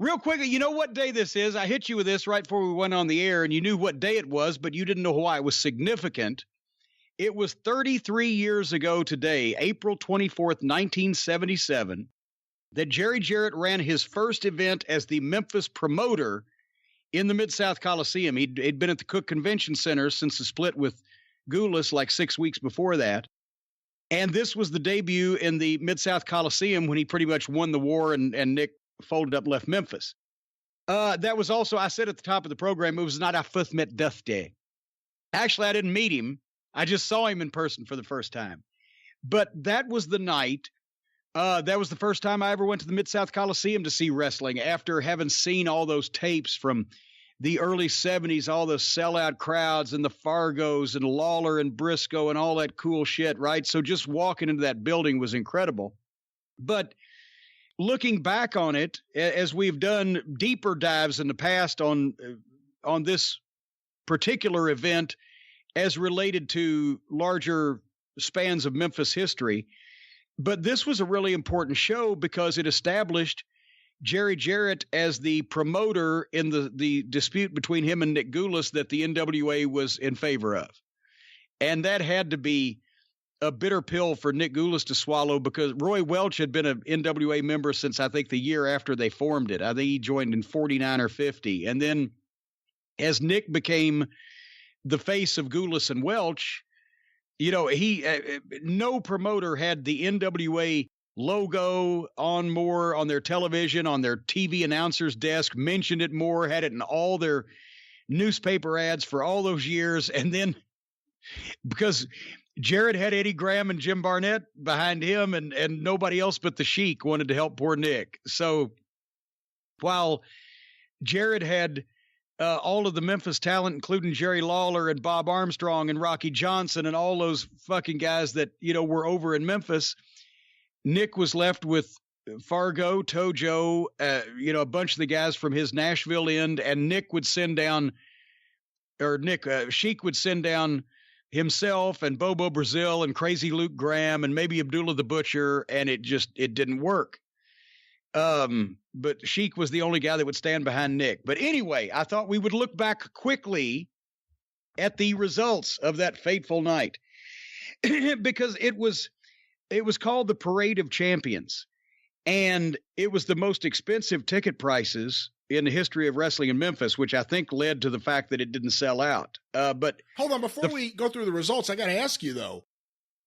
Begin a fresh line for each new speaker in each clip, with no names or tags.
Real quickly, you know what day this is? I hit you with this right before we went on the air, and you knew what day it was, but you didn't know why it was significant. It was 33 years ago today, April 24th, 1977, that Jerry Jarrett ran his first event as the Memphis promoter in the Mid-South Coliseum. He'd been at the Cook Convention Center since the split with Gulas like 6 weeks before that. And this was the debut in the Mid-South Coliseum when he pretty much won the war and Nick folded up, left Memphis. That was also, I said at the top of the program, it was not our first met Death Day. Actually, I didn't meet him. I just saw him in person for the first time. But that was the night. That was the first time I ever went to the Mid-South Coliseum to see wrestling after having seen all those tapes from the early 70s, all the sellout crowds and the Fargos and Lawler and Briscoe and all that cool shit, right? So just walking into that building was incredible. But looking back on it, as we've done deeper dives in the past on this particular event as related to larger spans of Memphis history, but this was a really important show because it established Jerry Jarrett as the promoter in the dispute between him and Nick Gulas that the NWA was in favor of. And that had to be a bitter pill for Nick Gulas to swallow because Roy Welch had been an NWA member since I think the year after they formed it. I think he joined in 49 or 50. And then as Nick became the face of Gulas and Welch, you know, no promoter had the NWA logo on their television, on their TV announcer's desk, mentioned it more, had it in all their newspaper ads for all those years. And then because Jarrett had Eddie Graham and Jim Barnett behind him and nobody else but the Sheik wanted to help poor Nick. So while Jarrett had all of the Memphis talent, including Jerry Lawler and Bob Armstrong and Rocky Johnson and all those fucking guys that, you know, were over in Memphis, Nick was left with Fargo, Tojo, a bunch of the guys from his Nashville end, and Sheik would send down himself and Bobo Brazil and Crazy Luke Graham and maybe Abdullah the Butcher, and it didn't work. But Sheik was the only guy that would stand behind Nick. But anyway, I thought we would look back quickly at the results of that fateful night because it was called the Parade of Champions, and it was the most expensive ticket prices in the history of wrestling in Memphis, which I think led to the fact that it didn't sell out. But
hold on, before we go through the results, I got to ask you though,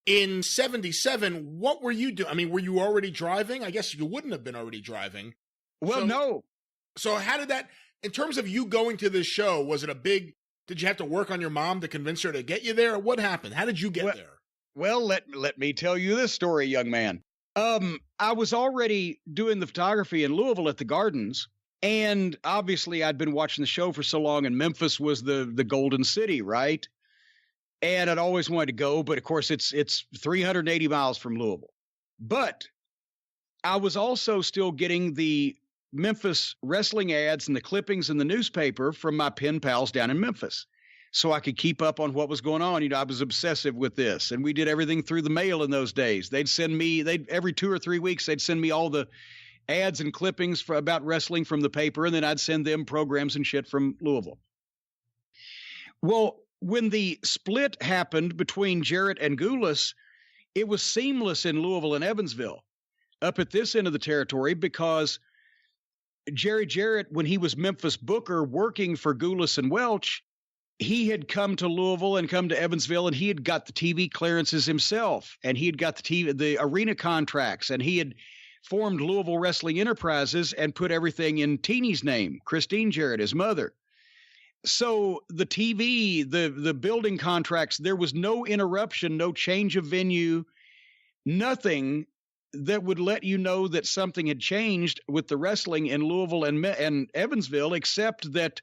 in 77, what were you doing? I mean, were you already driving? I guess you wouldn't have been already driving.
Well, no.
So how did that, in terms of you going to this show, was it did you have to work on your mom to convince her to get you there? Or what happened? How did you get there?
Well, let me tell you this story, young man. I was already doing the photography in Louisville at the Gardens, and obviously I'd been watching the show for so long, and Memphis was the golden city, right? And I'd always wanted to go, but of course it's 380 miles from Louisville. But I was also still getting the Memphis wrestling ads and the clippings in the newspaper from my pen pals down in Memphis, so I could keep up on what was going on. You know, I was obsessive with this, and we did everything through the mail in those days. They'd send me, every 2 or 3 weeks, they'd send me all the ads and clippings about wrestling from the paper, and then I'd send them programs and shit from Louisville. Well, when the split happened between Jarrett and Gulas, it was seamless in Louisville and Evansville up at this end of the territory because Jerry Jarrett, when he was Memphis Booker working for Gulas and Welch, he had come to Louisville and come to Evansville, and he had got the TV clearances himself, and he had got the arena contracts, and he had formed Louisville Wrestling Enterprises and put everything in Teeny's name, Christine Jarrett, his mother. So the TV, the building contracts, there was no interruption, no change of venue, nothing that would let you know that something had changed with the wrestling in Louisville and Evansville, except that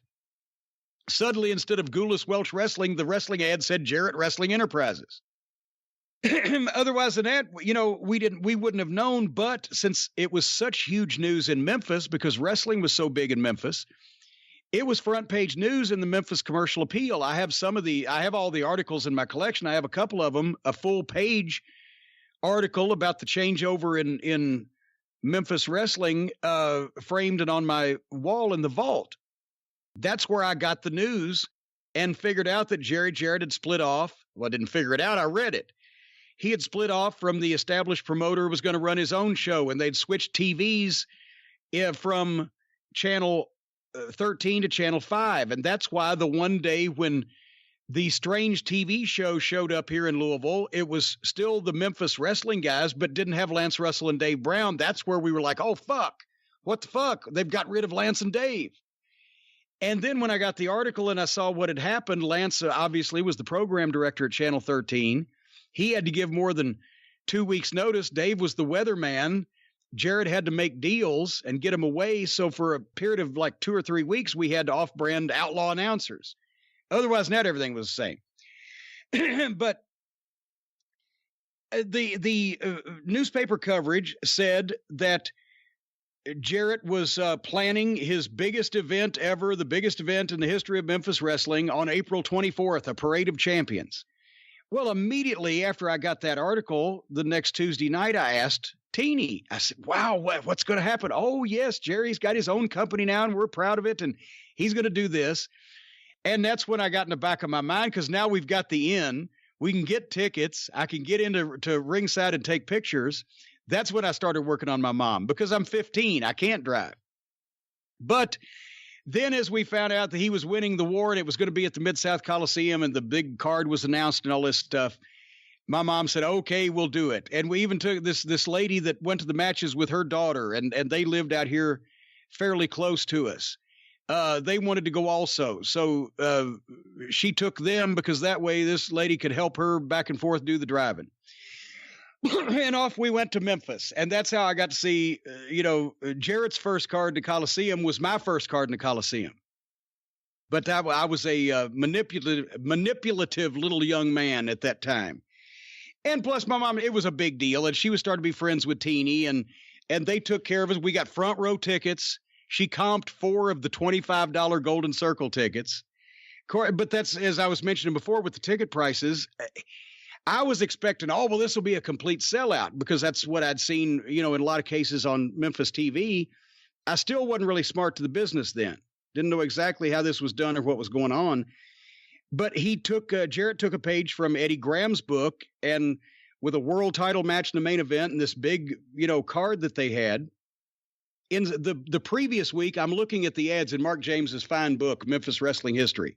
suddenly, instead of Gulas Welch Wrestling, the wrestling ad said Jarrett Wrestling Enterprises. Otherwise than that, you know, we wouldn't have known. But since it was such huge news in Memphis, because wrestling was so big in Memphis, it was front page news in the Memphis Commercial Appeal. I have all the articles in my collection. I have a couple of them, a full page article about the changeover in Memphis Wrestling framed it on my wall in the vault. That's where I got the news and figured out that Jarrett had split off. Well, I didn't figure it out. I read it. He had split off from the established promoter, was going to run his own show, and they'd switched TVs from channel 13 to channel 5. And that's why the one day when the strange TV show showed up here in Louisville, it was still the Memphis Wrestling guys, but didn't have Lance Russell and Dave Brown. That's where we were like, oh, fuck. What the fuck? They've got rid of Lance and Dave. And then when I got the article and I saw what had happened, Lance obviously was the program director at Channel 13. He had to give more than 2 weeks' notice. Dave was the weatherman. Jarrett had to make deals and get him away. So for a period of like 2 or 3 weeks, we had off-brand outlaw announcers. Otherwise, not everything was the same. But the newspaper coverage said that Jarrett was planning his biggest event ever, the biggest event in the history of Memphis wrestling, on April 24th, a parade of champions. Well, immediately after I got that article, the next Tuesday night, I asked Teeny. I said, wow, what's going to happen? Oh, yes, Jerry's got his own company now, and we're proud of it, and he's going to do this. And that's when I got in the back of my mind, because now we've got the inn. We can get tickets. I can get into ringside and take pictures. That's when I started working on my mom, because I'm 15. I can't drive. But then as we found out that he was winning the war and it was going to be at the Mid-South Coliseum and the big card was announced and all this stuff, my mom said, okay, we'll do it. And we even took this lady that went to the matches with her daughter, and they lived out here fairly close to us. They wanted to go also. So she took them because that way this lady could help her back and forth do the driving. And off we went to Memphis. And that's how I got to see, Jarrett's first card to Coliseum was my first card in the Coliseum. But I was a manipulative little young man at that time. And plus my mom, it was a big deal. And she was starting to be friends with Teeny, and they took care of us. We got front row tickets. She comped 4 of the $25 Golden Circle tickets. But that's, as I was mentioning before with the ticket prices, I was expecting, this will be a complete sellout, because that's what I'd seen, in a lot of cases on Memphis TV. I still wasn't really smart to the business then. Didn't know exactly how this was done or what was going on. But Jarrett took a page from Eddie Graham's book, and with a world title match in the main event and this big, card that they had. In the previous week, I'm looking at the ads in Mark James's fine book, Memphis Wrestling History.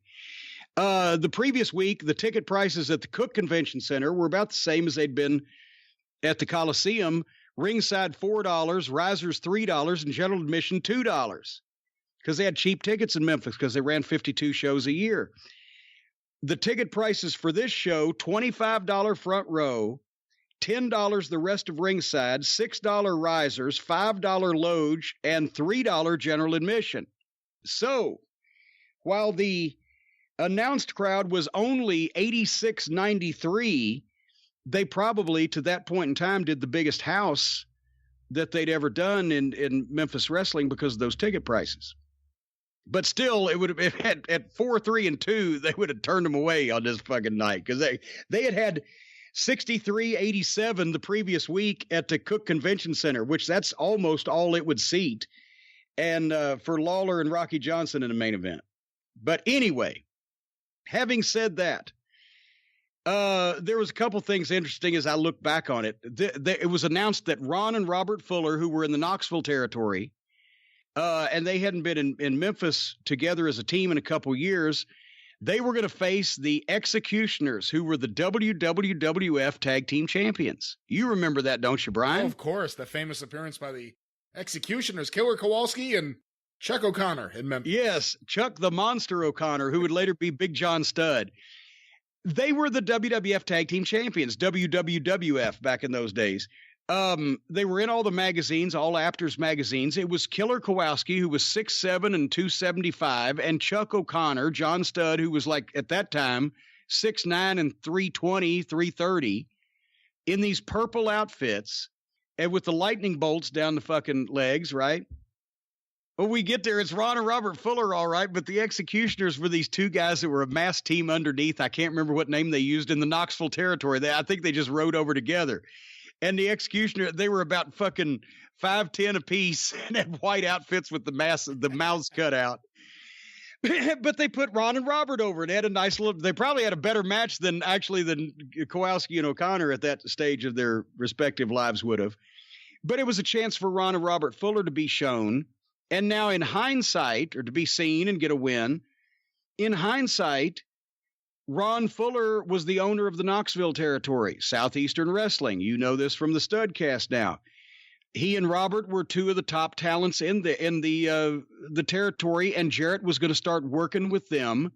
The previous week, the ticket prices at the Cook Convention Center were about the same as they'd been at the Coliseum. Ringside, $4, risers, $3, and general admission, $2. Because they had cheap tickets in Memphis because they ran 52 shows a year. The ticket prices for this show, $25 front row, $10 the rest of ringside, $6 risers, $5 loge, and $3 general admission. So, while the announced crowd was only 8693, they probably, to that point in time, did the biggest house that they'd ever done in Memphis wrestling because of those ticket prices. But still, it would have been at 4, 3, and 2, they would have turned them away on this fucking night, because they had 6387 the previous week at the Cook Convention Center, which that's almost all it would seat, and for Lawler and Rocky Johnson in the main event. But anyway, having said that, there was a couple things interesting as I look back on it. It was announced that Ron and Robert Fuller, who were in the Knoxville territory, and they hadn't been in Memphis together as a team in a couple years, they were going to face the Executioners, who were the Wwf Tag Team Champions. You remember that, don't you, Brian?
Oh, of course. The famous appearance by the Executioners, Killer Kowalski and Chuck O'Connor in Memphis.
Yes, Chuck the Monster O'Connor, who would later be Big John Studd. They were the WWF Tag Team Champions, WWF back in those days. They were in all the magazines, all Apters magazines. It was Killer Kowalski, who was 6'7" and 275, and Chuck O'Connor, John Studd, who was like, at that time, 6'9" and 320, 330, in these purple outfits, and with the lightning bolts down the fucking legs, right? When we get there, it's Ron and Robert Fuller, all right, but the Executioners were these two guys that were a masked team underneath. I can't remember what name they used in the Knoxville territory. I think they just rode over together. and the Executioner, they were about fucking 5'10" apiece and had white outfits with the mouths cut out. But they put Ron and Robert over and had a nice little, they probably had a better match than Kowalski and O'Connor at that stage of their respective lives would have. But it was a chance for Ron and Robert Fuller to be shown. And now in hindsight, or to be seen and get a win, in hindsight, Ron Fuller was the owner of the Knoxville territory, Southeastern Wrestling. You know this from the Studcast now. He and Robert were two of the top talents in the territory, and Jarrett was going to start working with them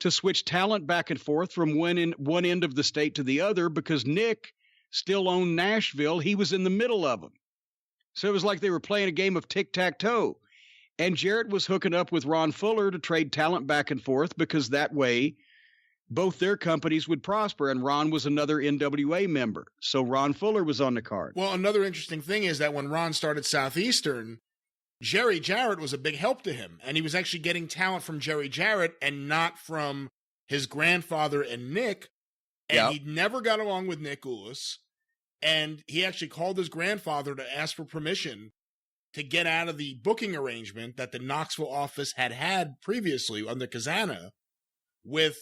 to switch talent back and forth from one end of the state to the other, because Nick still owned Nashville. He was in the middle of them. So it was like they were playing a game of tic-tac-toe. And Jarrett was hooking up with Ron Fuller to trade talent back and forth, because that way both their companies would prosper, and Ron was another NWA member. So Ron Fuller was on the card.
Well, another interesting thing is that when Ron started Southeastern, Jerry Jarrett was a big help to him, and he was actually getting talent from Jerry Jarrett and not from his grandfather and Nick, and he never got along with Nick Ulis, and he actually called his grandfather to ask for permission to get out of the booking arrangement that the Knoxville office had previously under Kazana with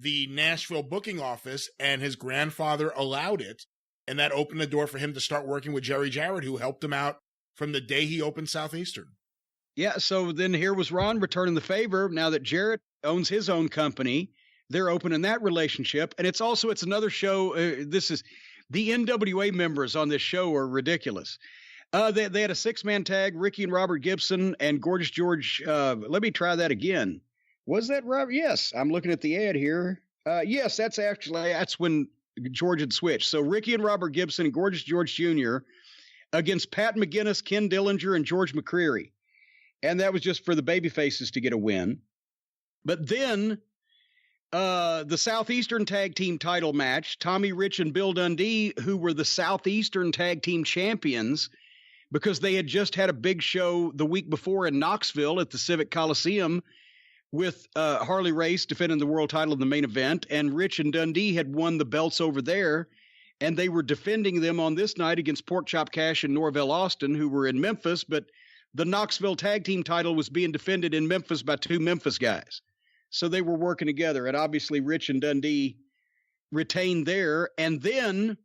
the Nashville booking office, and his grandfather allowed it, and that opened the door for him to start working with Jerry Jarrett, who helped him out from the day he opened Southeastern.
Yeah, so then here was Ron returning the favor. Now that Jarrett owns his own company, they're opening that relationship, and it's another show. This is the NWA members on this show are ridiculous. They had a 6-man tag, Ricky and Robert Gibson and Gorgeous George. Let me try that again. Was that Robert? Yes, I'm looking at the ad here. Yes, that's when George had switched. So Ricky and Robert Gibson and Gorgeous George Jr. against Pat McGinnis, Ken Dillinger, and George McCreary. And that was just for the babyfaces to get a win. But then the Southeastern Tag Team title match, Tommy Rich and Bill Dundee, who were the Southeastern Tag Team Champions, because they had just had a big show the week before in Knoxville at the Civic Coliseum with Harley Race defending the world title in the main event, and Rich and Dundee had won the belts over there, and they were defending them on this night against Pork Chop Cash and Norvell Austin, who were in Memphis, but the Knoxville Tag Team title was being defended in Memphis by two Memphis guys. So they were working together, and obviously Rich and Dundee retained there, and then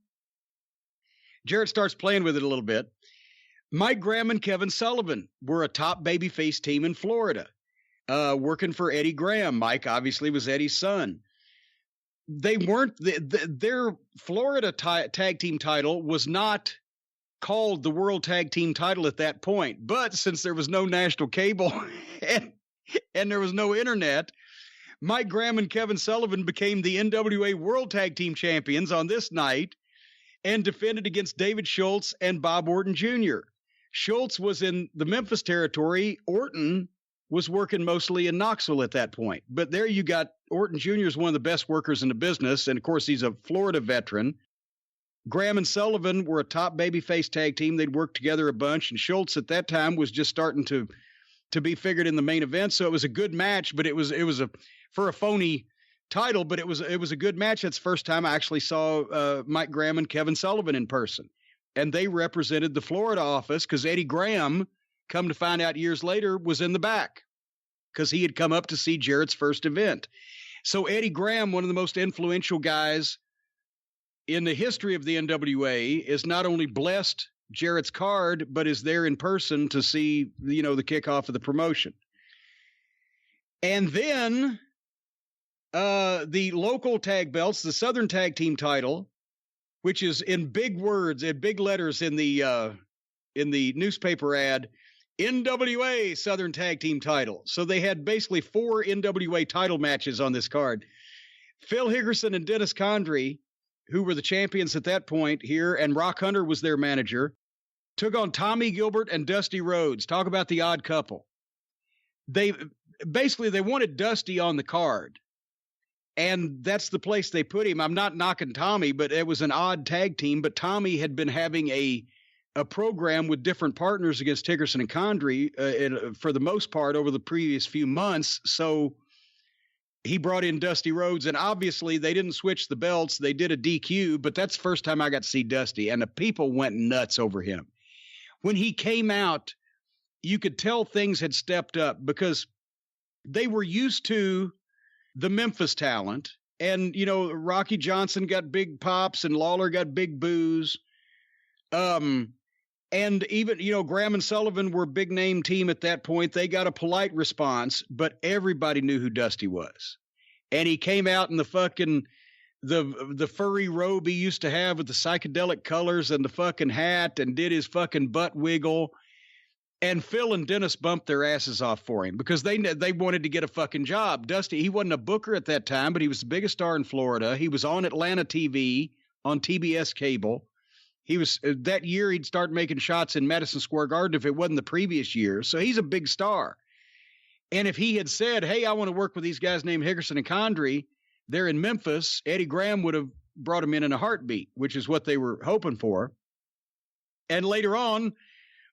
Jarrett starts playing with it a little bit. Mike Graham and Kevin Sullivan were a top babyface team in Florida. Working for Eddie Graham. Mike obviously was Eddie's son. They weren't, their Florida tag team title was not called the World Tag Team title at that point. But since there was no national cable and there was no internet, Mike Graham and Kevin Sullivan became the NWA World Tag Team Champions on this night and defended against David Schultz and Bob Orton Jr. Schultz was in the Memphis territory. Orton was working mostly in Knoxville at that point. But there you got Orton Jr. is one of the best workers in the business. And of course, he's a Florida veteran. Graham and Sullivan were a top babyface tag team. They'd worked together a bunch. And Schultz at that time was just starting to be figured in the main event. So it was a good match, but it was for a phony title, but it was a good match. That's the first time I actually saw Mike Graham and Kevin Sullivan in person. And they represented the Florida office, because Eddie Graham, come to find out years later, was in the back because he had come up to see Jarrett's first event. So Eddie Graham, one of the most influential guys in the history of the NWA, is not only blessed Jarrett's card, but is there in person to see, the kickoff of the promotion. And then the local tag belts, the Southern Tag Team title, which is in big words, in big letters in the newspaper ad, NWA Southern Tag Team title. So they had basically 4 NWA title matches on this card. Phil Higgerson and Dennis Condrey, who were the champions at that point here, and Rock Hunter was their manager, took on Tommy Gilbert and Dusty Rhodes. Talk about the odd couple. They wanted Dusty on the card, and that's the place they put him. I'm not knocking Tommy, but it was an odd tag team. But Tommy had been having a program with different partners against Higgerson and Condrey for the most part over the previous few months. So he brought in Dusty Rhodes, and obviously they didn't switch the belts. They did a DQ, but that's the first time I got to see Dusty, and the people went nuts over him. When he came out, you could tell things had stepped up because they were used to the Memphis talent. And, you know, Rocky Johnson got big pops and Lawler got big boos. And even, you know, Graham and Sullivan were a big name team at that point. They got a polite response, but everybody knew who Dusty was. And he came out in the fucking, the furry robe he used to have with the psychedelic colors and the fucking hat, and did his fucking butt wiggle. And Phil and Dennis bumped their asses off for him because they wanted to get a fucking job. Dusty, he wasn't a booker at that time, but he was the biggest star in Florida. He was on Atlanta TV, on TBS cable. He was, that year he'd start making shots in Madison Square Garden if it wasn't the previous year. So he's a big star. And if he had said, hey, I want to work with these guys named Hickerson and Condrey, they're in Memphis, Eddie Graham would have brought him in a heartbeat, which is what they were hoping for. And later on,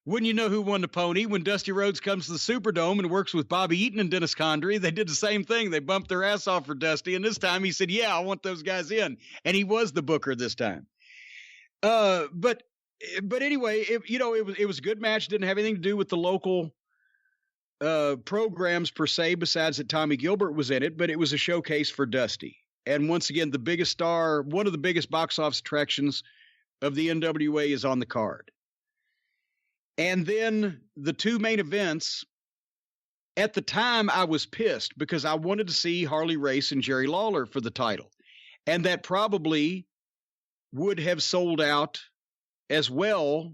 wouldn't you know who won the pony? When Dusty Rhodes comes to the Superdome and works with Bobby Eaton and Dennis Condrey, they did the same thing. They bumped their ass off for Dusty. And this time he said, yeah, I want those guys in. And he was the booker this time. But anyway, it was a good match. Didn't have anything to do with the local programs per se, besides that Tommy Gilbert was in it, but it was a showcase for Dusty. And once again, the biggest star, one of the biggest box office attractions of the NWA is on the card. And then the two main events, at the time I was pissed because I wanted to see Harley Race and Jerry Lawler for the title. And that probably would have sold out as well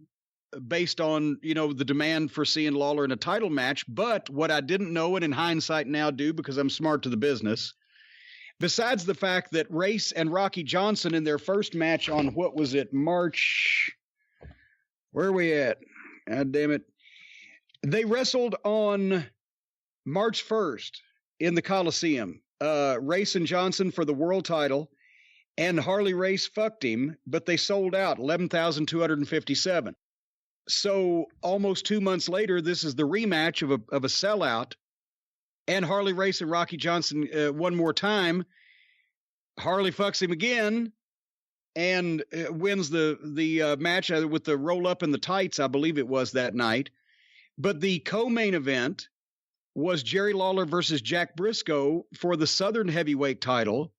based on, you know, the demand for seeing Lawler in a title match. But what I didn't know, and in hindsight now do because I'm smart to the business, besides the fact that Race and Rocky Johnson in their first match on, what was it, March, where are we at? God damn it. They wrestled on March 1st in the Coliseum. Race and Johnson for the world title, and Harley Race fucked him, but they sold out 11,257. So almost 2 months later, this is the rematch of a sellout, and Harley Race and Rocky Johnson one more time. Harley fucks him again and wins the match with the roll up in the tights, I believe it was that night. But the co-main event was Jerry Lawler versus Jack Briscoe for the Southern Heavyweight title,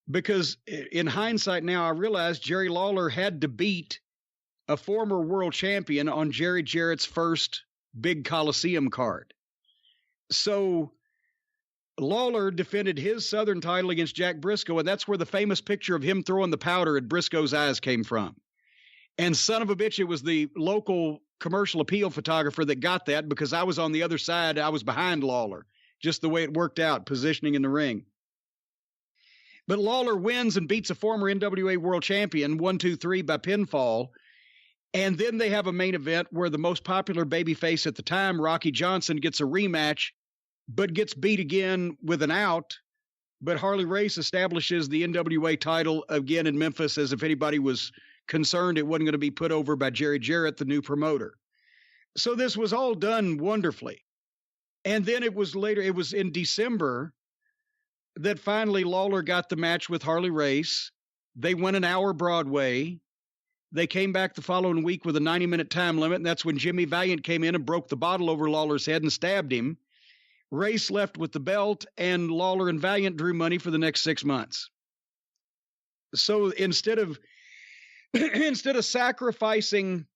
because in hindsight now I realize Jerry Lawler had to beat a former world champion on Jerry Jarrett's first big Coliseum card. So Lawler defended his Southern title against Jack Briscoe, and that's where the famous picture of him throwing the powder at Briscoe's eyes came from. And son of a bitch, it was the local commercial appeal photographer that got that, because I was on the other side. I was behind Lawler, just the way it worked out, positioning in the ring. But Lawler wins and beats a former NWA world champion 1-2-3 by pinfall. And then they have a main event where the most popular babyface at the time, Rocky Johnson, gets a rematch, but gets beat again with an out. But Harley Race establishes the NWA title again in Memphis, as if anybody was concerned it wasn't going to be put over by Jerry Jarrett, the new promoter. So this was all done wonderfully. And then it was in December that finally Lawler got the match with Harley Race. They went an hour Broadway. They came back the following week with a 90-minute time limit, and that's when Jimmy Valiant came in and broke the bottle over Lawler's head and stabbed him. Race left with the belt, and Lawler and Valiant drew money for the next 6 months. So instead of sacrificing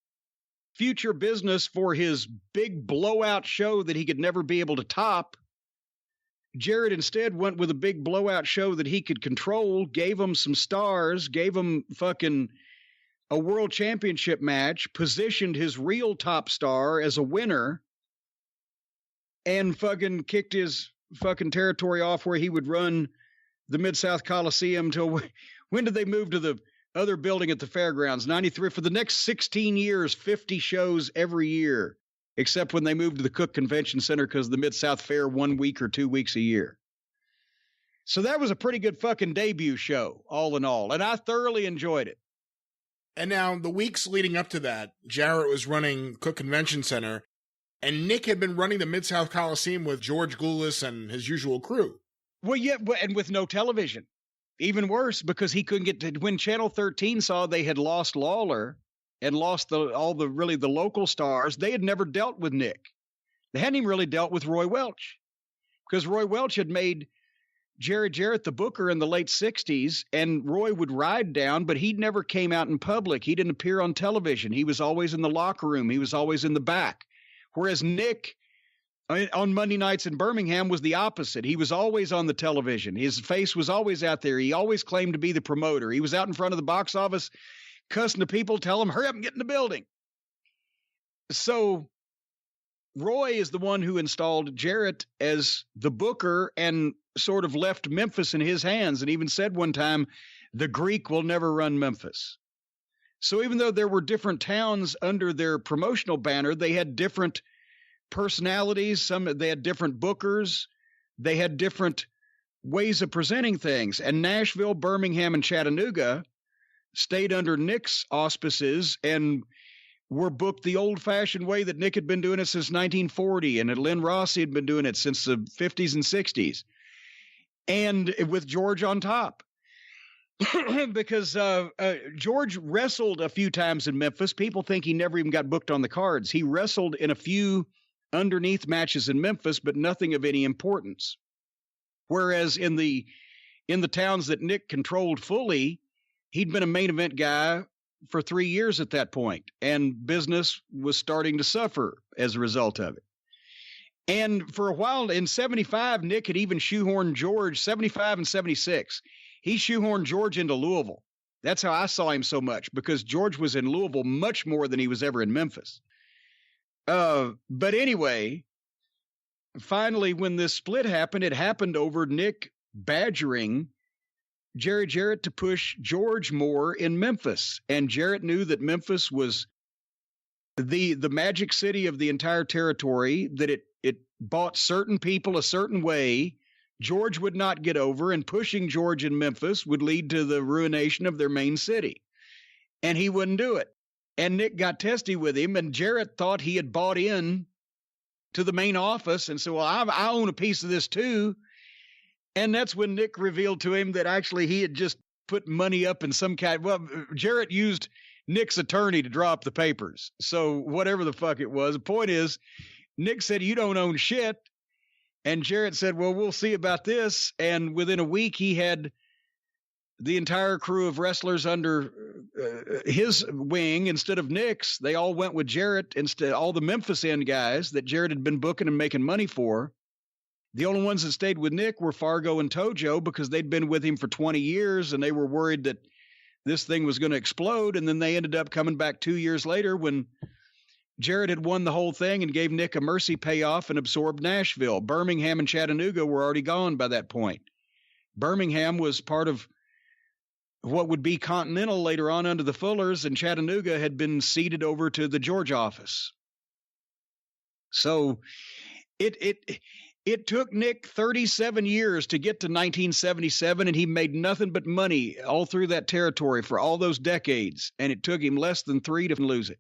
future business for his big blowout show that he could never be able to top, Jarrett instead went with a big blowout show that he could control, gave him some stars, gave him fucking a world championship match, positioned his real top star as a winner, and fucking kicked his fucking territory off where he would run the Mid-South Coliseum till, when did they move to the other building at the fairgrounds? 93. For the next 16 years, 50 shows every year, except when they moved to the Cook Convention Center because the Mid-South Fair 1 week or 2 weeks a year. So that was a pretty good fucking debut show, all in all, and I thoroughly enjoyed it.
And now, the weeks leading up to that, Jarrett was running Cook Convention Center, and Nick had been running the Mid-South Coliseum with George Goulas and his usual crew.
Well, yeah, and with no television. Even worse, because he couldn't get to, when Channel 13 saw they had lost Lawler and lost all the local stars, they had never dealt with Nick. They hadn't even really dealt with Roy Welch, because Roy Welch had made Jarrett the booker in the late 60s, and Roy would ride down, but he never came out in public. He didn't appear on television. He was always in the locker room. He was always in the back. Whereas Nick, on Monday nights in Birmingham, was the opposite. He was always on the television. His face was always out there. He always claimed to be the promoter. He was out in front of the box office cussing to people, tell them, hurry up and get in the building. So Roy is the one who installed Jarrett as the booker and sort of left Memphis in his hands, and even said one time, the Greek will never run Memphis. So even though there were different towns under their promotional banner, they had different personalities. They had different bookers. They had different ways of presenting things. And Nashville, Birmingham, and Chattanooga stayed under Nick's auspices and were booked the old-fashioned way that Nick had been doing it since 1940, and that Lynn Rossi had been doing it since the 50s and 60s, and with George on top. Because George wrestled a few times in Memphis. People think he never even got booked on the cards. He wrestled in a few underneath matches in Memphis, but nothing of any importance. Whereas in the towns that Nick controlled fully, he'd been a main event guy for 3 years at that point, and business was starting to suffer as a result of it. And for a while in 75, Nick had even shoehorned George, 75 and 76. He shoehorned George into Louisville. That's how I saw him so much, because George was in Louisville much more than he was ever in Memphis. But anyway, finally, when this split happened, it happened over Nick badgering Jarrett to push George more in Memphis. And Jarrett knew that Memphis was the magic city of the entire territory, that it bought certain people a certain way George would not get over, and pushing George in Memphis would lead to the ruination of their main city. And he wouldn't do it. And Nick got testy with him, and Jarrett thought he had bought in to the main office and said, well, I own a piece of this too. And that's when Nick revealed to him that actually he had just put money up in some kind. Well, Jarrett used Nick's attorney to draw up the papers. So whatever the fuck it was, the point is, Nick said, you don't own shit. And Jarrett said, well, we'll see about this. And within a week, he had the entire crew of wrestlers under his wing instead of Nick's. They all went with Jarrett instead. All the Memphis end guys that Jarrett had been booking and making money for. The only ones that stayed with Nick were Fargo and Tojo, because they'd been with him for 20 years and they were worried that this thing was going to explode. And then they ended up coming back 2 years later when Jarrett had won the whole thing and gave Nick a mercy payoff and absorbed Nashville. Birmingham and Chattanooga were already gone by that point. Birmingham was part of what would be Continental later on under the Fullers, and Chattanooga had been ceded over to the George office. So it took Nick 37 years to get to 1977, and he made nothing but money all through that territory for all those decades, and it took him less than 3 to lose it.